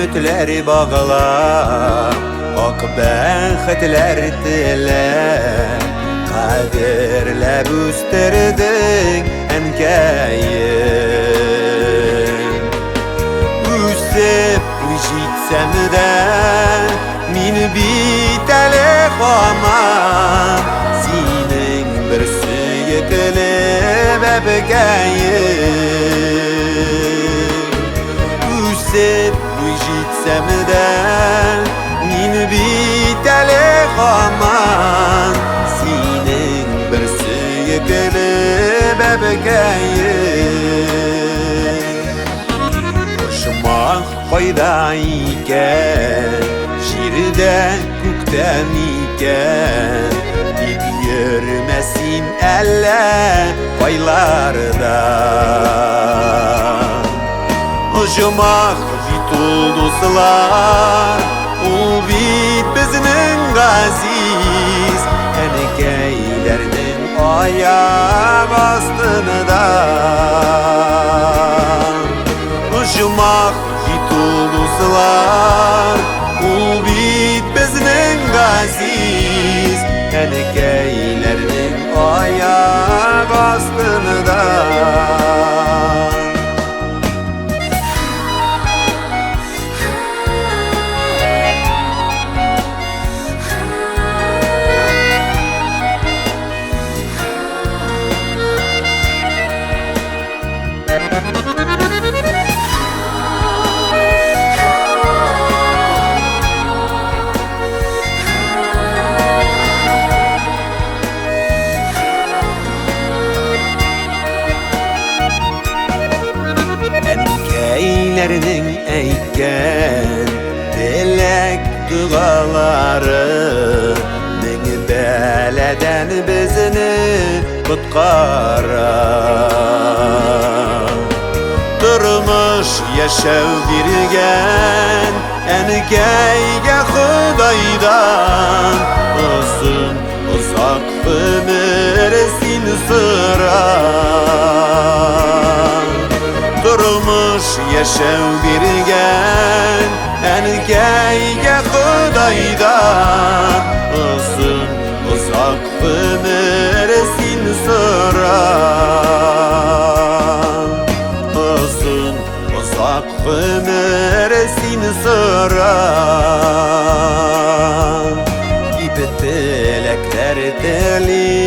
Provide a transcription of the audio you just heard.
ümitleri bağla, ak bəxtlər dile, kaderle büsterdin enkayim. Üsep jitsem de min bitele xamam, senin bir suyukli bebeğim. Üsep jitsem de min bitele xamam, senin bir suyukli bebeğim. Hoşuma koyda iken, şirde kukten iken, dip yürmesin elle koylarda. Hoşuma bit ulduzlar, ul bit bizning gaziz, enekeylerinin ayak astında. Hoşuma bit ulduzlar, ul bit bizning gaziz, enekeylerinin ayak astında. Enkeylerinin eyken dilek duaları, meni beleden bizini kutkara. Durmuş yaşav birgen enkeyge Xudaydan, uzun uzak ömür sin sıra. Durmuş yaşav birgen enkeyge Xudaydan, uzun uzak ömür sin sıra. Uzun uzak ömür sin sıra. İp tilekler deli